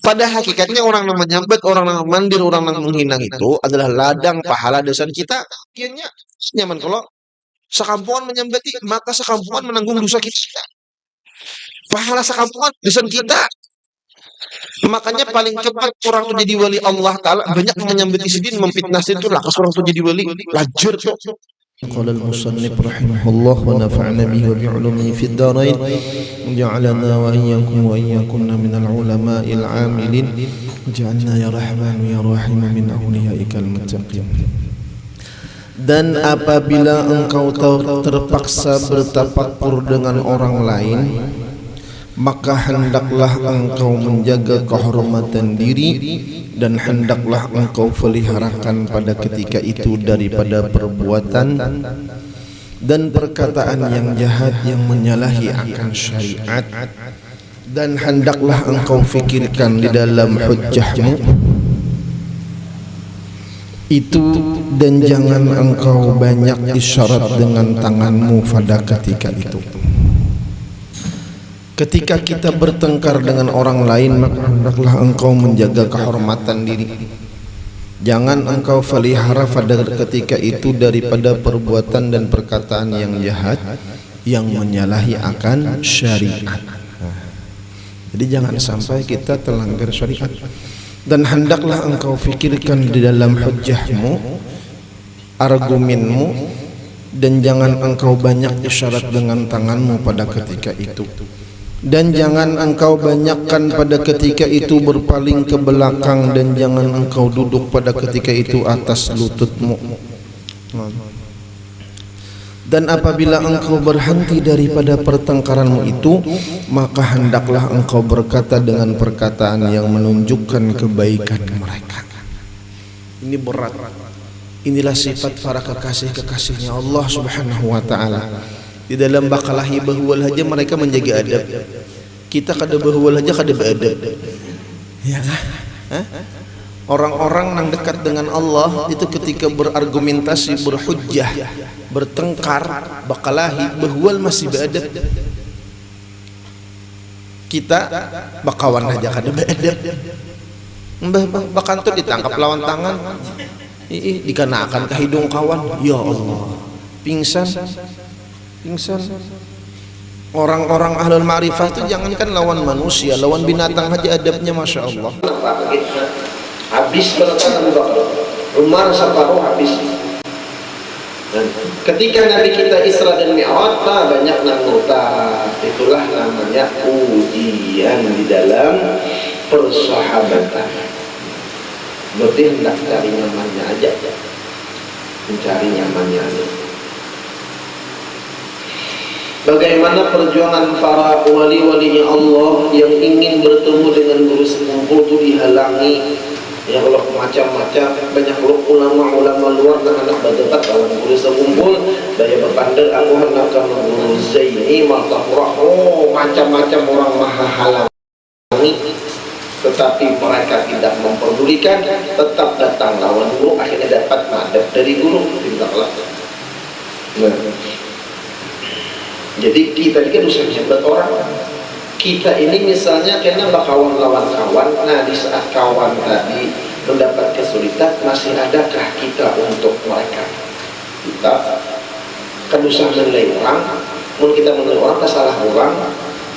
Pada hakikatnya orang yang menyambat, orang yang mandir, orang yang menghina itu adalah ladang pahala dosa kita. Akhirnya nyaman kalau sekampungan menyambati, maka sekampungan menanggung dosa kita. Pahala sekampungan dosa kita. Makanya paling cepat orang itu jadi wali Allah Ta'ala, banyak menyambati sidin, memfitnah sidin, itu lah orang itu jadi wali. Lajur tuh. قال المصنف رحمه الله ونفعنا به وبعلومه في الدارين وجعلنا وإياكم من العلماء العاملين وجعلنا يا رحمن يا رحيم من أوليائك المتقين. Dan apabila engkau terpaksa bertafakur dengan orang lain, maka hendaklah engkau menjaga kehormatan diri dan hendaklah engkau peliharakan pada ketika itu daripada perbuatan dan perkataan yang jahat yang menyalahi akan syariat, dan hendaklah engkau fikirkan di dalam hujjahmu itu, dan jangan engkau banyak isyarat dengan tanganmu pada ketika itu. Ketika kita bertengkar dengan orang lain, maka hendaklah engkau menjaga kehormatan diri. Jangan engkau pelihara pada ketika itu daripada perbuatan dan perkataan yang jahat yang menyalahi akan syariat. Jadi jangan sampai kita terlanggar syariat. Dan hendaklah engkau fikirkan di dalam hujjahmu, argumenmu, dan jangan engkau banyak isyarat dengan tanganmu pada ketika itu. Dan jangan engkau banyakkan pada ketika itu berpaling ke belakang, dan jangan engkau duduk pada ketika itu atas lututmu. Dan apabila engkau berhenti daripada pertengkaranmu itu, maka hendaklah engkau berkata dengan perkataan yang menunjukkan kebaikan mereka. Ini berat. Inilah sifat para kekasih-kekasihnya Allah Subhanahu wa ta'ala. Di dalam bakalahi bahwal aja mereka menjaga adab. Kita kada bahwal aja kada beradab. Ya. Orang-orang yang dekat dengan Allah itu ketika berargumentasi, berhujjah, bertengkar, bakalahi bahwal masih beradab. Kita bakawan aja kada beradab. Bahkan tuh ditangkap lawan tangan, dikenakan ke hidung kawan. Ya Allah, pingsan. Orang-orang ahlul ma'rifah itu jangankan lawan manusia, lawan binatang aja adabnya masya Allah. Habis berkata Abu Bakar, Umar separuh habis. Ketika Nabi kita Isra dan Mi'raj, banyak nangota. Itulah namanya ujian di dalam persahabatan. Berarti hendak cari nyamannya aja, mencari nyamannya aja. Bagaimana perjuangan para wali-walinya Allah yang ingin bertemu dengan guru sekumpul itu dihalangi. Ya Allah, macam-macam, banyak ulama-ulama luar dan anak berdebat lawan guru sekumpul. Daya berpandang aku hendak ke guru Zaini Matahurah. Oh, macam-macam orang maha halangi, tetapi mereka tidak memperdulikan, tetap datang lawan guru, akhirnya dapat madad dari guru. Jadi kita ini kan usah menyambat orang. Kita ini misalnya kena berkawan lawan kawan. Nah, di saat kawan tadi mendapat kesulitan, masih adakah kita untuk mereka? Kita kan usah menilai orang. Kalau kita menilai orang, salah orang,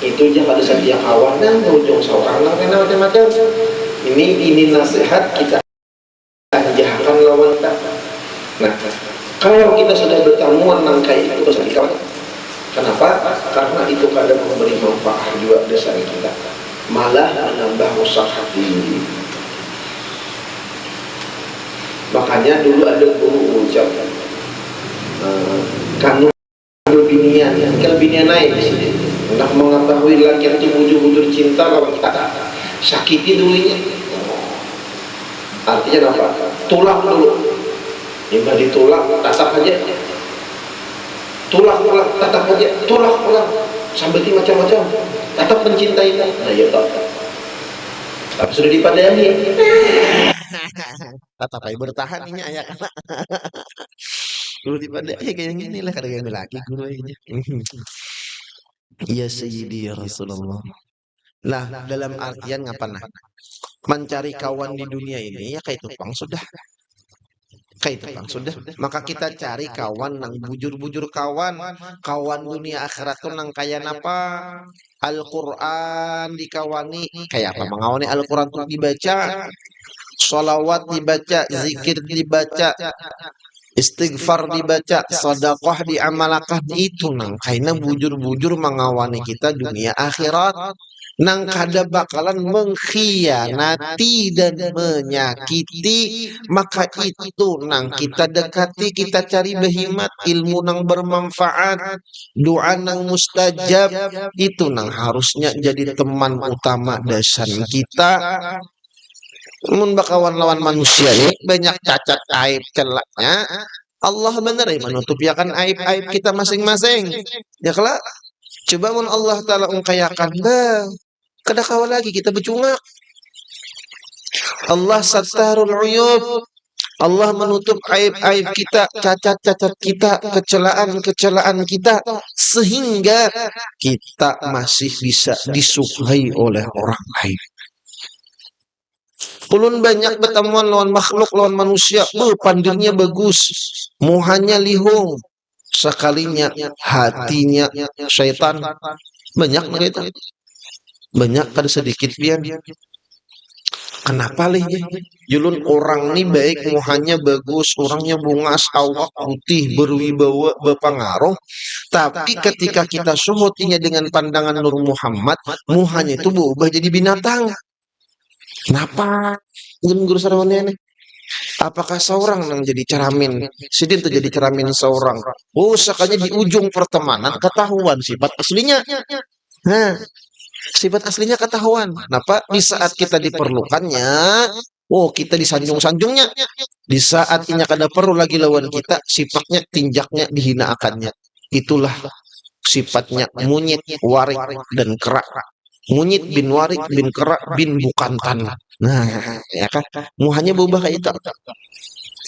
itu aja pada saat dia kawan, nah berujung seorang lah, karena macam-macam. Ini nasihat kita jahatkan lawan kita. Nah, kalau kita sudah bertemuan nangkai itu terus dikawan. Kenapa? Karena itu kadang memberi manfaat juga desa kita, malah menambah rusak hati. Makanya dulu ada guru ucap, kanu binian, kalau binian naik di sini, hendak mengetahui laki itu bujur-bujur cinta lawan kita, sakiti dulunya. Artinya apa? Tulang dulu, jika ditulak, tatap aja. Tulang, tatap aja, tulang, sampai macam-macam, tetap mencintai. Nah, ya tak. Tapi sudah dipadani. Tetap aja bertahan ini ayah karena dulu dipadani kayak gini lah, kadang laki guru aja. Iya Sayyidi ya Rasulullah. Lah, dalam artian ngapa nah? Mencari kawan di dunia ini ya kayak tukang sudah. Kayak tukang sudah. Maka kita cari kawan nang bujur-bujur kawan. Kawan dunia akhirat tuh nang kaya napa? Al-Quran dikawani. Kayak apa? Mengawani Al-Quran tuh dibaca. Sholawat dibaca. Zikir dibaca. Istighfar dibaca. Sedekah diamalkan. Itu nang kayaknya bujur-bujur mengawani kita dunia akhirat. Nang kada bakalan mengkhianati dan menyakiti, maka itu nang kita dekati, kita cari behimat ilmu nang bermanfaat, doa nang mustajab, itu nang harusnya jadi teman utama dasar kita. Mun bakawan lawan manusia ini banyak cacat aib celaknya, Allah bener ya menutupi akan aib-aib kita masing-masing. Ya kelak coba mun Allah taala ungkayakan dah kada kawa lagi kita becungak. Allah sattarul uyub. Allah menutup aib-aib kita, cacat-cacat kita, kecelaan-kecelaan kita sehingga kita masih bisa disukai oleh orang lain. Ulun banyak bertemuan lawan makhluk, lawan manusia, pandirnya bagus, muhanya lihung, sekalinya hatinya syaitan. Banyak mereka. Banyak kada sedikit pian. Kenapa leh julun orang nih baik muhanya bagus, orangnya bungas, awak putih, berwibawa, berpengaruh, tapi ketika kita suhutinya dengan pandangan Nur Muhammad, muhanya itu berubah jadi binatang. Kenapa? Ilmu guru sarawannya nih. Apakah seorang yang jadi ceramin? Sidin tuh jadi ceramin seorang. Oh, sekanya di ujung pertemanan ketahuan sifat aslinya. Nah, sifat aslinya ketahuan. Kenapa? Di saat kita diperlukannya, oh kita disanjung-sanjungnya. Di saat ini kada perlu lagi lawan kita, sifatnya tinjaknya dihinakannya. Itulah sifatnya monyet, warik dan kerak. Monyet bin warik bin kerak bin bukan tanah. Nah, ya kan? Muhanya berubah kayak itu.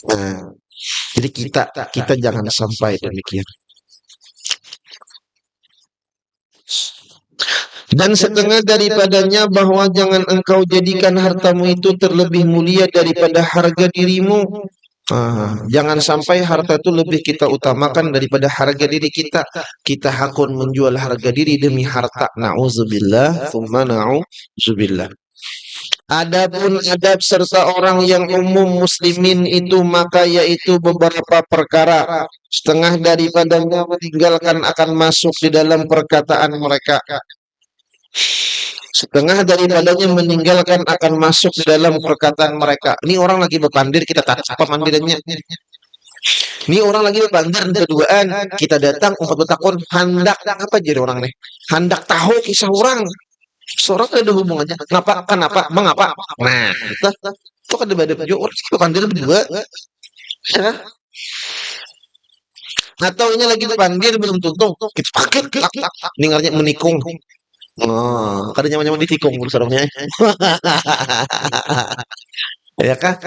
Nah, jadi kita jangan sampai demikian. Dan setengah daripadanya bahwa jangan engkau jadikan hartamu itu terlebih mulia daripada harga dirimu. Jangan sampai harta itu lebih kita utamakan daripada harga diri kita. Kita hakun menjual harga diri demi harta. Na'udzubillah, thumma na'udzubillah. Adapun adab serta orang yang umum muslimin itu maka yaitu beberapa perkara. Setengah daripadanya meninggalkan akan masuk di dalam perkataan mereka. Setengah daripadanya meninggalkan akan masuk di dalam perkataan mereka. Ini orang lagi berpandir, kita tak apa mandirannya. Ini orang lagi berpandir keduaan, kita datang untuk bertakun hendak apa jadi orang nih? Hendak tahu kisah orang. Seorang ada hubungannya. Kenapa? Mengapa? Nah, itu kan ada orang berpandir berdua. Ya. Atau ini lagi berpandir belum tuntung, kita pakai, dengarnya menikung. Oh, kada nyaman-nyaman ditikung sarungnya. Ya kah?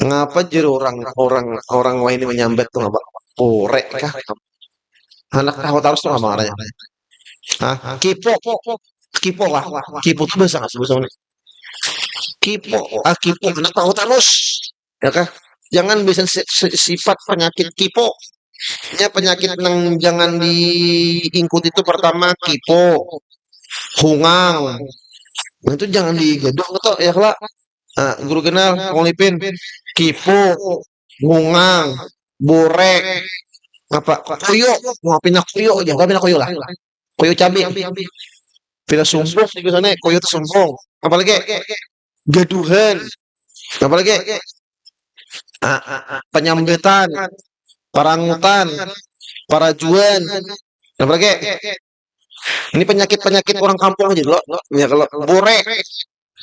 Ngapa jadi orang wah ini menyambat tuh ngapa? Porek kah? Anak tahu terus tuh apa arahnya? Hah? Kipo. Kipo lah. Kipo tuh bahasa nggak sebut kipo. Kipo anak tahu terus. Ya kah? Jangan bisa sifat penyakit kipo. Ya penyakit yang jangan diingkut itu pertama kipo, hungang. Nah, itu jangan digaduh gitu ya kelak. Guru kenal ngolipin kipo, hungang, borek, apa koyo, mau pindah koyo aja, nggak pindah koyo lah. Koyo cabai, pindah sumpung di sana, koyo itu sumpung. Apalagi gaduhan, apalagi penyambetan, parangutan, parajuan, apalagi ini penyakit-penyakit orang kampung aja loh. Ya kalau borek,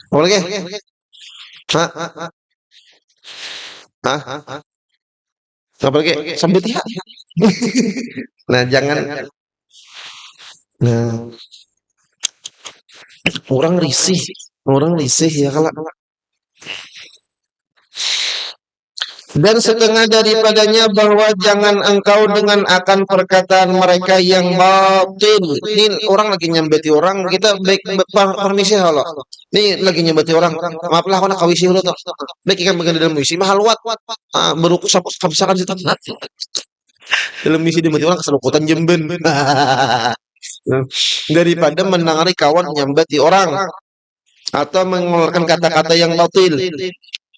apalagi Hah? Hah? Apalagi sambut ya. Nah, jangan. Nah, orang risih ya kalau Dan setengah daripadanya bahwa jangan engkau dengan akan perkataan mereka yang batil. Ini orang lagi nyambeti orang, kita baik permisi halo. Ini lagi nyambeti orang. Maaflah aku nak kawisi hulu tuh. Baik ikan bagian dalam misi mahal wat. Beruku sapasakan situ. Dalam misi nyambeti orang keselukutan jemben. Daripada menangari kawan nyambeti orang atau mengeluarkan kata-kata yang batil.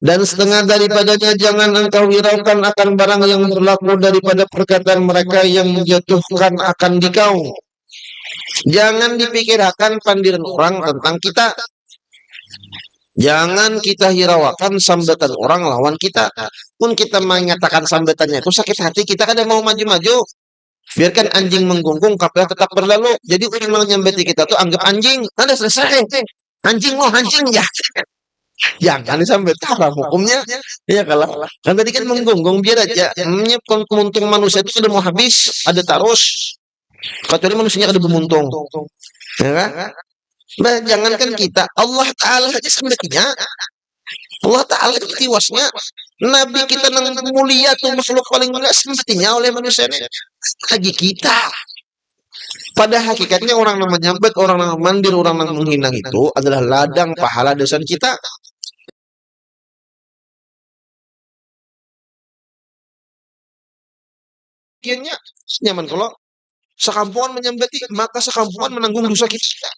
Dan setengah daripadanya jangan engkau hiraukan akan barang yang berlaku daripada perkataan mereka yang menjatuhkan akan dikau. Jangan dipikirkan pandiran orang tentang kita. Jangan kita hiraukan sambatan orang lawan kita. Pun kita menyatakan sambatannya itu sakit hati, kita kan mau maju-maju. Biarkan anjing menggonggong, kafilah tetap berlalu. Jadi orang menyambati kita tuh anggap anjing. Ada selesai. Anjing ya. Jangan disambet haram hukumnya. Ya kalau kan tadi kan menggonggong biar aja. Kemuntung manusia itu sudah mau habis, ada tarus. Kecuali manusianya ada bermuntung. Ya kan? Nah, jangankan kita, Allah Ta'ala aja sambetnya. Allah Ta'ala tiwasnya. Nabi kita yang mulia tuh makhluk paling mulia sambetnya oleh manusia ini. Lagi kita. Pada hakikatnya orang yang menyambet, orang yang mandir, orang yang menghina itu adalah ladang pahala dosa kita. Akhirnya nyaman kalau sekampungan menyambeti, maka sekampungan menanggung dosa kita.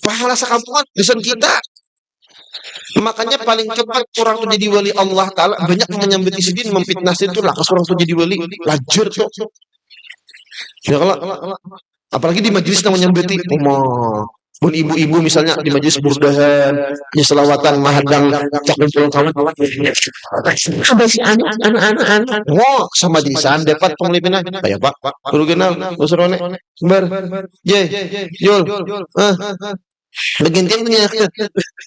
Pahala sekampungan dosa kita. Makanya paling cepat orang itu jadi wali Allah Ta'ala. Banyak menyambeti sidin, memfitnah sidin itu lah. Orang itu jadi wali, lajur tuh. Ya kalau apalagi di majelis namanya nyambeti, pun ibu-ibu misalnya di majelis burdahan, selawatan mahadang, cakumpul kawan. Ada si anak. Wah, sama di sana dapat penglipinah. Kayak Pak, guru kenal, usurone, bar, Jul, Begintian punya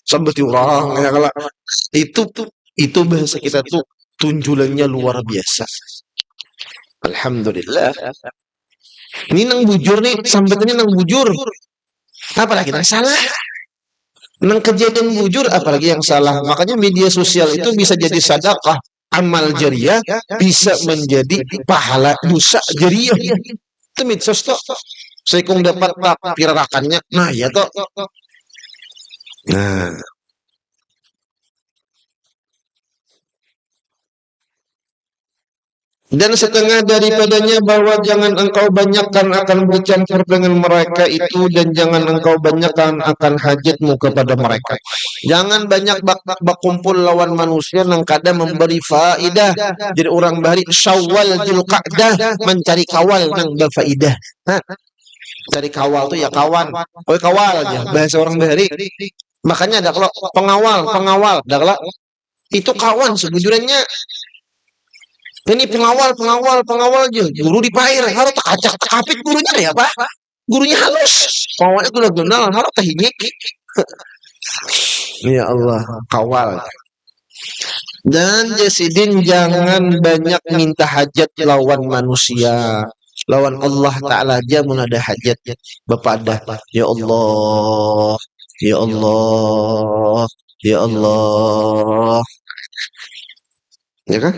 sambat orang ya kalau itu bahasa kita tuh tunjulannya luar biasa. Alhamdulillah. Ini nang bujur nih, sambatannya nang bujur. Apalagi yang salah. Nang kejadian bujur apalagi yang salah. Makanya media sosial itu bisa jadi sedekah amal jariah, bisa menjadi pahala dosa jariah. Itu medsos toh. Saya kong dapat pirakannya. Nah, ya toh. Nah, dan setengah daripadanya bahwa jangan engkau banyakkan akan bercampur dengan mereka itu, dan jangan engkau banyakkan akan hajatmu kepada mereka. Jangan banyak berkumpul lawan manusia yang kadang memberi faidah. Jadi orang bahari Syawal Dzulqa'dah mencari kawal yang berfaidah. Cari kawal tuh ya kawan. Oh kawal aja bahasa orang bahari. Makanya ada kalau pengawal, ada kalau itu kawan sebujurnya. Ini pengawal aja. Guru dipair, harus tak kapit gurunya ya Pak. Gurunya halus. Pengawalnya tuh udah kenal, harus tahinyik. Ya Allah, kawal. Dan Jasidin jangan banyak minta hajat lawan manusia. Lawan Allah Ta'ala aja mun ada hajat. Bapak dah, ya Allah, ya Allah, ya Allah. Ya kan?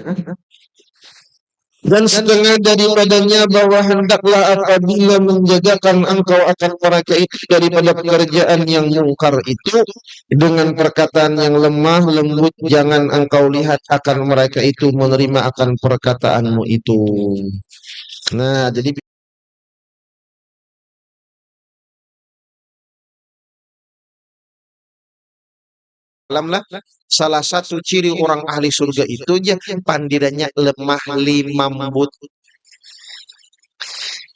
Dan setengah daripadanya bahwa hendaklah apabila menjagakan engkau akan mereka itu daripada pekerjaan yang mungkar itu dengan perkataan yang lemah lembut, jangan engkau lihat akan mereka itu menerima akan perkataanmu itu. Nah, jadi alamlah salah satu ciri orang ahli surga itu aja pandirannya lemah lembut.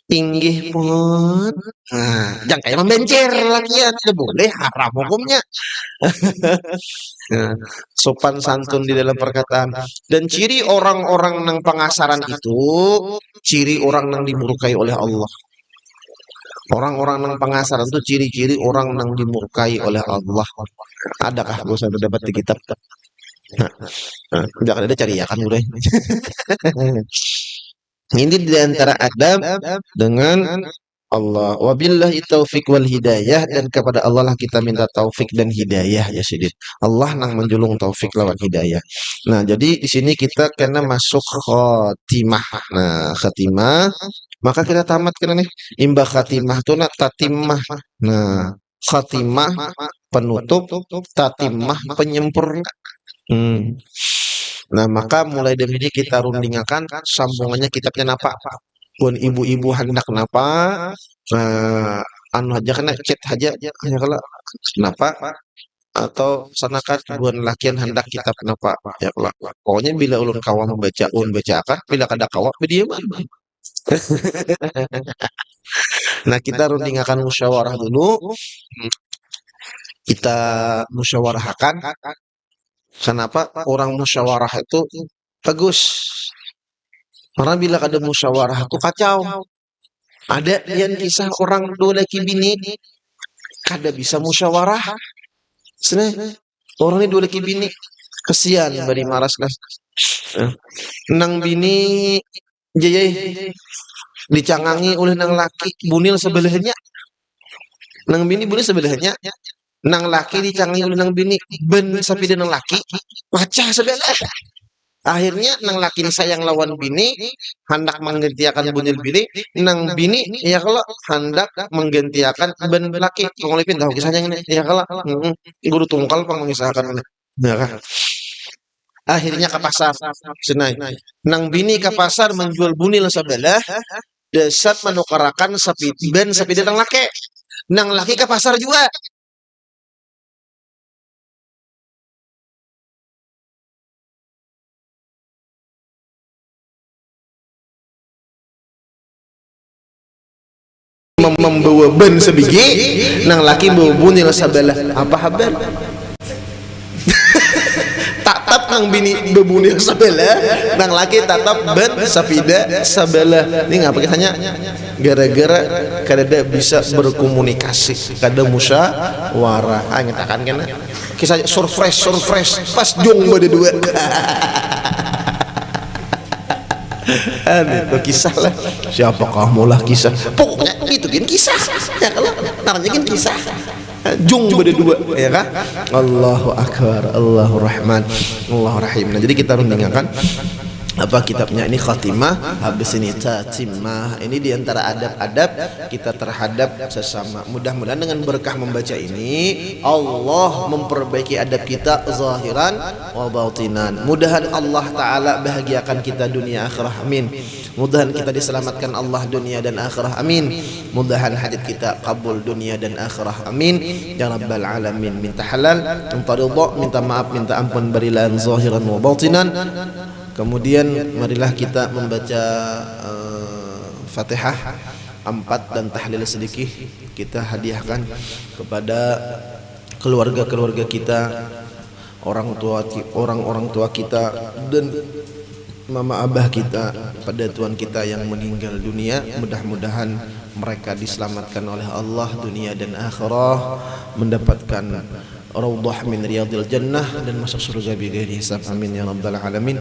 Inggih pun. Nah, jangan kayak membencer lakian, tidak boleh, haram hukumnya. Nah, sopan santun di dalam perkataan. Dan ciri orang-orang yang pengasaran itu, ciri orang yang dimurkai oleh Allah. Orang-orang yang pengasaran itu ciri-ciri orang yang dimurkai oleh Allah. Adakah gue sampai dapat di kitab? Jangan ada cari ya kan udah. Ini di antara adab dengan Allah, wabillahi taufik wal hidayah, dan kepada Allah lah kita minta taufik dan hidayah ya Sidin. Allah nang menjulung taufik lawan hidayah. Nah, jadi di sini kita kena masuk khotimah. Nah, khatimah, maka kita tamat kena nih. Imbah khatimah tuh nak tatimah. Nah, khatimah penutup, tatimah penyempurna. Hmm. Nah, maka mulai dari ini kita rundingakan sambungannya kitabnya napa. Pun ibu-ibu hendak napa, anu aja kena chat aja hanya kalau kenapa, atau sanakan buan lakian hendak kitab kenapa ya kalau pokoknya bila ulun kawa membaca ulun baca akan bila kada kawa berdiam. Nah, kita rundingakan musyawarah dulu, kita musyawarahkan. Kenapa orang musyawarah itu bagus? Karena bila kada musyawarah itu kacau. Ada yang kisah orang dua laki bini kada bisa musyawarah. Sebenarnya orang ini dua laki bini kesian bari maras lah. Nang bini jaya dicangangi oleh nang laki bunil sebelahnya. Nang bini bunil sebelahnya. Nang laki dicangangi oleh nang bini ben sapi dan nang laki pecah sebelah. Akhirnya nang laki sayang lawan bini, hendak menggantikan bunil bini, nang bini ya kalau hendak menggantikan ben laki. Pengolipin tahu kisahnya ini ya kalau guru tungkal pang mengisahkan ini. Ya kan? Akhirnya ke pasar senai. Nang bini ke pasar menjual bunil sebelah, desat menukarakan sapi ben sapi dan nang laki. Nang laki ke pasar juga. Membawa ben sebiji, nang laki bawa bunil sebelah. Apa habar? Tatap nang bini bebunil sebelah, nang laki tatap ben sapida sebelah. Ini ngapa kisahnya? Gara-gara kada bisa berkomunikasi, kada musyawarah. Ngetakan kena kisah surprise pas jong bade dua. Itu kisah lah. Siapa kamu lah kisah. Pokoknya itu kan kisah. Ya kalau namanya kan kisah. Jung beda dua, ya kan? Allahu Akbar, Allahu Rahman, Allahu Rahim. Nah, jadi kita rundingakan apa kitabnya ini khatimah, habis ini tatimah. Ini diantara adab-adab kita terhadap sesama. Mudah-mudahan dengan berkah membaca ini Allah memperbaiki adab kita zahiran wa batinan. Mudahan Allah Ta'ala bahagiakan kita dunia akhirah, amin. Mudahan kita diselamatkan Allah dunia dan akhirah, amin. Mudahan hajat kita kabul dunia dan akhirah, amin. Ya Rabbal Alamin. Minta halal, minta ridha, minta maaf, minta ampun, berilah zahiran wa batinan. Kemudian marilah kita membaca Fatihah 4 dan tahlil sedikit kita hadiahkan kepada keluarga-keluarga kita, orang tua kita dan mama abah kita, pada tuan kita yang meninggal dunia. Mudah-mudahan mereka diselamatkan oleh Allah dunia dan akhirah, mendapatkan raudhah min riyadil jannah dan masuk surga bighairi hisab, amin ya rabbal alamin.